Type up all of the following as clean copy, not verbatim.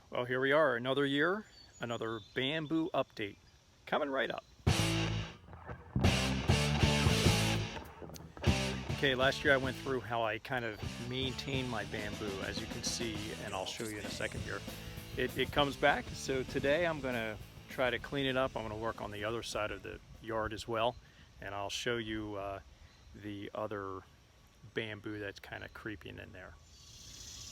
Well, here we are, another year, another bamboo update coming right up. Okay, last year I went through how I kind of maintain my bamboo, as you can see, and I'll show you in a second here. It comes back, so today I'm gonna try to clean it up. I'm gonna work on the other side of the yard as well, and I'll show you the other bamboo that's kind of creeping in there.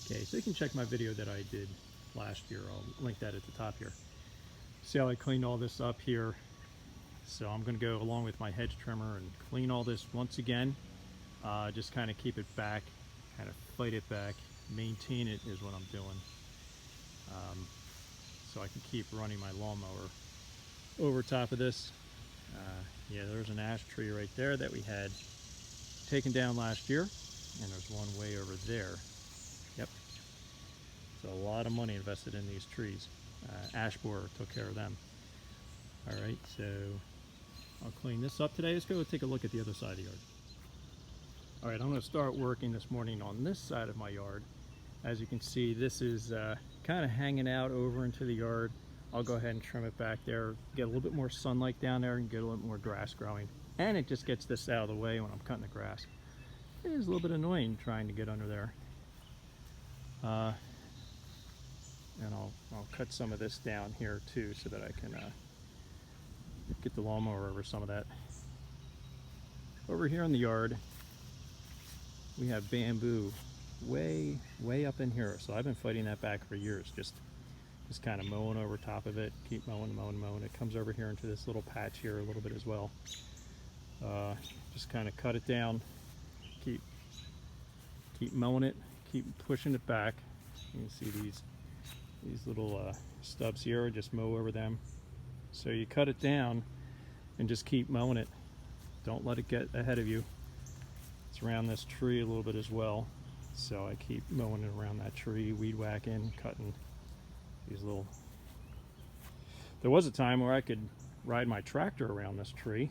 Okay, so you can check my video that I did last year. I'll link that at the top here. See how I cleaned all this up here. So I'm going to go along with my hedge trimmer and clean all this once again. Just kind of keep it back, kind of fight it back, maintain it is what I'm doing. So I can keep running my lawnmower over top of this. Yeah, there's an ash tree right there that we had taken down last year, and there's one way over there. Yep. So a lot of money invested in these trees. Ash borer took care of them. All right, so I'll clean this up today. Let's go take a look at the other side of the yard. All right, I'm going to start working this morning on this side of my yard. As you can see, this is kind of hanging out over into the yard. I'll go ahead and trim it back there, get a little bit more sunlight down there and get a little more grass growing. And it just gets this out of the way when I'm cutting the grass. It is a little bit annoying trying to get under there. And I'll cut some of this down here too so that I can get the lawnmower over some of that. Over here in the yard, we have bamboo way up in here. So I've been fighting that back for years, just kind of mowing over top of it, keep mowing. It comes over here into this little patch here a little bit as well. Just kind of cut it down, keep mowing it, keep pushing it back. You can see these little stubs here, just mow over them. So you cut it down and just keep mowing it. Don't let it get ahead of you. It's around this tree a little bit as well. So I keep mowing it around that tree, weed whacking, cutting these little... There was a time where I could ride my tractor around this tree,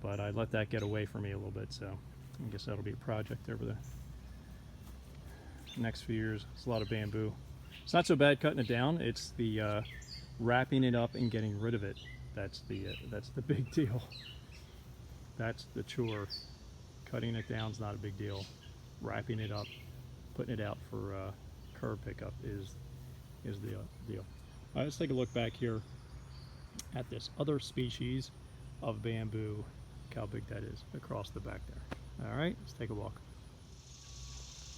but I let that get away from me a little bit, so I guess that'll be a project over the next few years. It's a lot of bamboo. It's not so bad cutting it down. It's the wrapping it up and getting rid of it. That's the big deal. That's the chore. Cutting it down is not a big deal. Wrapping it up, putting it out for curb pickup is the deal. All right, let's take a look back here at this other species of bamboo. Look how big that is across the back there. All right, let's take a walk.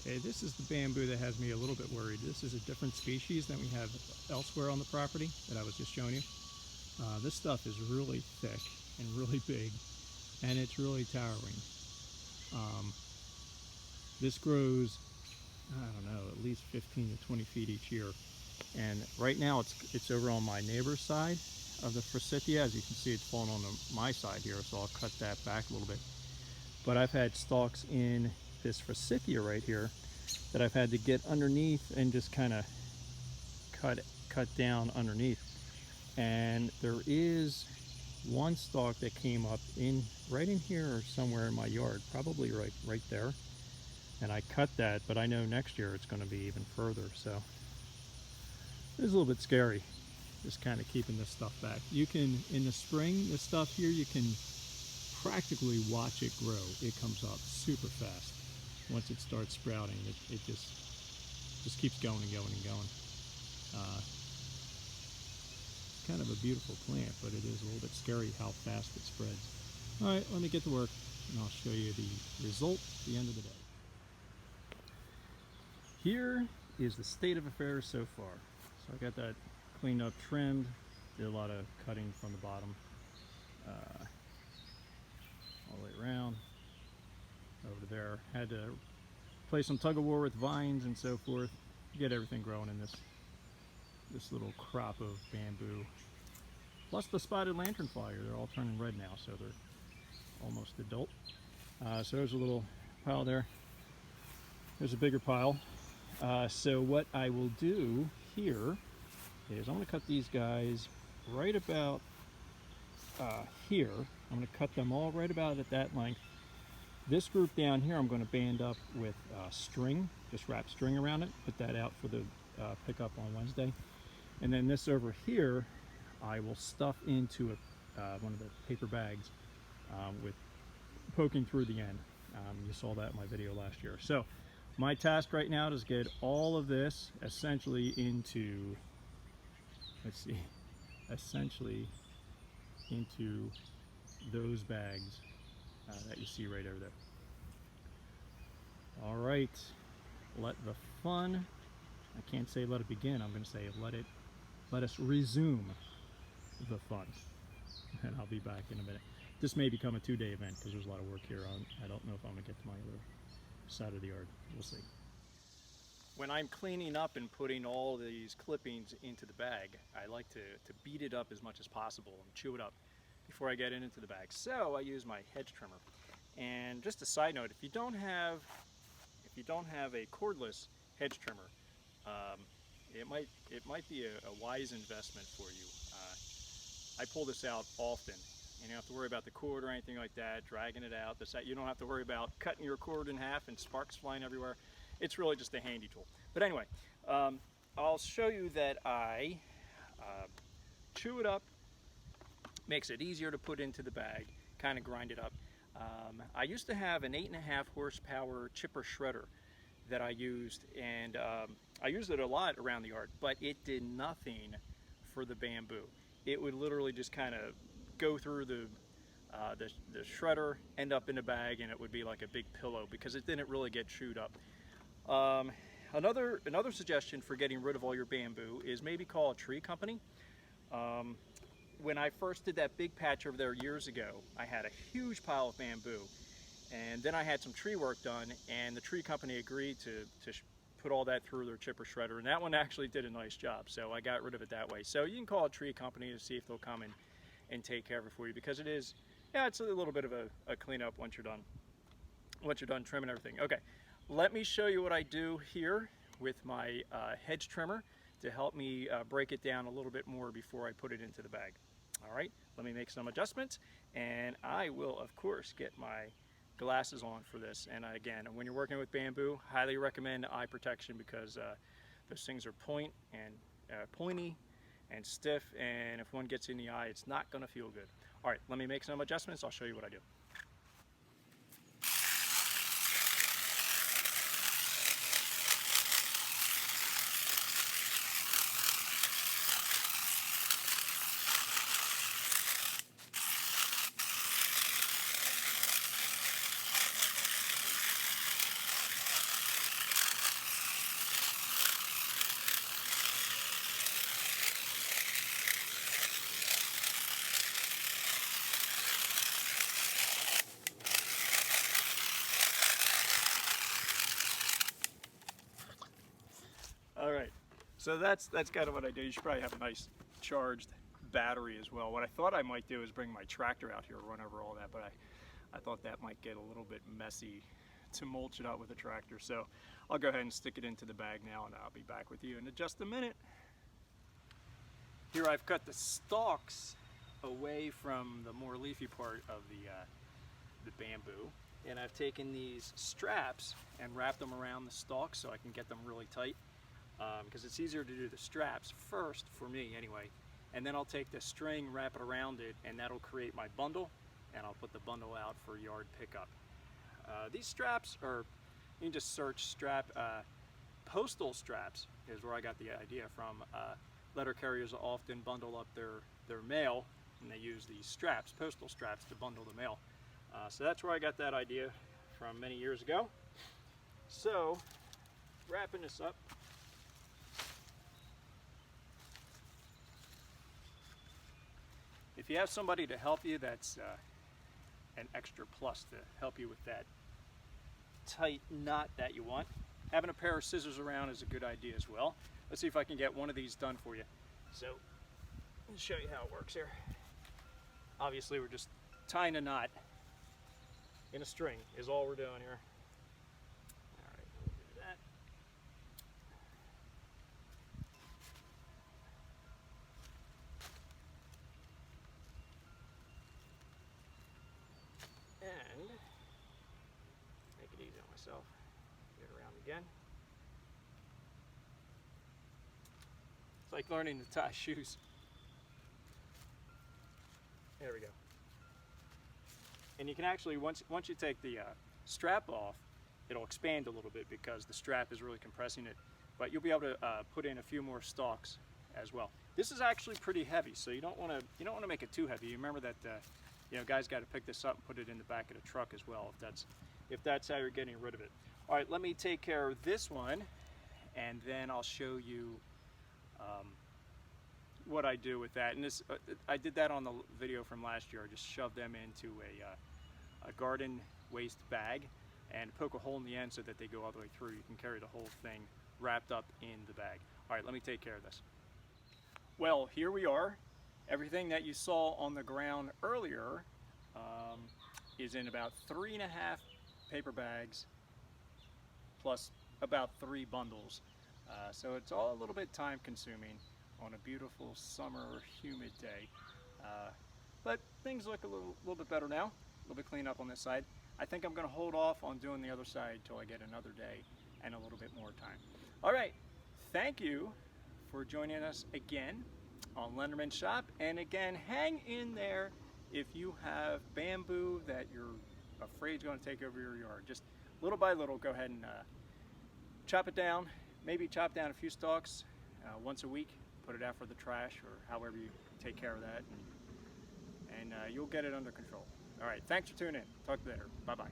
Okay, this is the bamboo that has me a little bit worried. This is a different species than we have elsewhere on the property that I was just showing you. This stuff is really thick and really big, and it's really towering. This grows, I don't know, at least 15 to 20 feet each year. And right now it's over on my neighbor's side of the forsythia. As you can see, it's falling on my side here, so I'll cut that back a little bit. But I've had stalks in this forsythia right here that I've had to get underneath and just kind of cut down underneath. And there is one stalk that came up right in here or somewhere in my yard, probably right there. And I cut that, but I know next year it's going to be even further. So it's a little bit scary, just kind of keeping this stuff back. You can, in the spring, this stuff here, you can practically watch it grow. It comes up super fast. Once it starts sprouting, it just keeps going and going and going. Kind of a beautiful plant, but it is a little bit scary how fast it spreads. All right, let me get to work and I'll show you the result at the end of the day. Here is the state of affairs so far. So I got that cleaned up, trimmed, did a lot of cutting from the bottom all the way around over there. Had to play some tug of war with vines and so forth to get everything growing in this little crop of bamboo. Plus the spotted lanternfly, they're all turning red now, so they're almost adult. So there's a little pile there. There's a bigger pile. So what I will do here is I'm going to cut these guys right about here. I'm going to cut them all right about at that length. This group down here I'm going to band up with string, just wrap string around it, put that out for the pickup on Wednesday. And then this over here I will stuff into one of the paper bags with poking through the end. You saw that in my video last year. So my task right now is get all of this essentially into, let's see, essentially into those bags that you see right over there. All right, let the fun, I can't say let it begin, I'm going to say let us resume the fun. And I'll be back in a minute. This may become a 2-day event because there's a lot of work here. I don't know if I'm going to get to my other side of the yard. We'll see. When I'm cleaning up and putting all these clippings into the bag, I like to beat it up as much as possible and chew it up before I get it into the bag. So I use my hedge trimmer. And just a side note, if you don't have a cordless hedge trimmer, it might be a wise investment for you. I pull this out often. You don't have to worry about the cord or anything like that, dragging it out. You don't have to worry about cutting your cord in half and sparks flying everywhere. It's really just a handy tool. But anyway, I'll show you that I chew it up, makes it easier to put into the bag, kind of grind it up. I used to have an 8.5 horsepower chipper shredder that I used, and I used it a lot around the yard, but it did nothing for the bamboo. It would literally just kind of go through the shredder, end up in the bag, and it would be like a big pillow because it didn't really get chewed up. Another suggestion for getting rid of all your bamboo is maybe call a tree company. When I first did that big patch over there years ago, I had a huge pile of bamboo, and then I had some tree work done, and the tree company agreed to put all that through their chipper shredder, and that one actually did a nice job, so I got rid of it that way. So you can call a tree company to see if they'll come and take care of it for you, because it is, yeah, it's a little bit of a cleanup once you're done trimming everything. Okay, let me show you what I do here with my hedge trimmer to help me break it down a little bit more before I put it into the bag. All right, let me make some adjustments, and I will of course get my glasses on for this. And again, when you're working with bamboo, highly recommend eye protection, because those things are pointy and stiff, and if one gets in the eye, it's not going to feel good. All right, let me make some adjustments. I'll show you what I do. All right, so that's kind of what I do. You should probably have a nice charged battery as well. What I thought I might do is bring my tractor out here, run over all that, but I thought that might get a little bit messy to mulch it out with a tractor. So I'll go ahead and stick it into the bag now, and I'll be back with you in just a minute. Here I've cut the stalks away from the more leafy part of the bamboo, and I've taken these straps and wrapped them around the stalks so I can get them really tight. Because it's easier to do the straps first, for me anyway, and then I'll take the string, wrap it around it, and that'll create my bundle, and I'll put the bundle out for yard pickup. These straps are, you can just search postal straps is where I got the idea from. Letter carriers often bundle up their mail, and they use these straps, postal straps, to bundle the mail. So that's where I got that idea from many years ago. So, wrapping this up, if you have somebody to help you, that's an extra plus to help you with that tight knot that you want. Having a pair of scissors around is a good idea as well. Let's see if I can get one of these done for you. So, let me show you how it works here. Obviously, we're just tying a knot in a string is all we're doing here. All right, we'll do that. And myself. Get around again. It's like learning to tie shoes. There we go. And you can actually, once you take the strap off, it'll expand a little bit because the strap is really compressing it. But you'll be able to put in a few more stalks as well. This is actually pretty heavy, so you don't want to make it too heavy. You remember that you know, guys got to pick this up and put it in the back of the truck as well, if that's how you're getting rid of it. All right, let me take care of this one, and then I'll show you what I do with that. And this, I did that on the video from last year. I just shoved them into a garden waste bag and poke a hole in the end so that they go all the way through. You can carry the whole thing wrapped up in the bag. All right, let me take care of this. Well, here we are. Everything that you saw on the ground earlier is in about 3.5 paper bags plus about 3 bundles. So it's all a little bit time consuming on a beautiful summer humid day. But things look a little bit better now, a little bit cleaned up on this side. I think I'm going to hold off on doing the other side till I get another day and a little bit more time. All right, thank you for joining us again on Lenderman Shop. And again, hang in there if you have bamboo that you're afraid is going to take over your yard. Just little by little, go ahead and chop it down. Maybe chop down a few stalks once a week, put it out for the trash or however you take care of that, and you'll get it under control. All right, thanks for tuning in. Talk to you later. Bye-bye.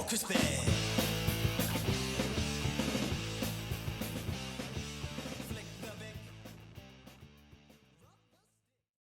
Crispy.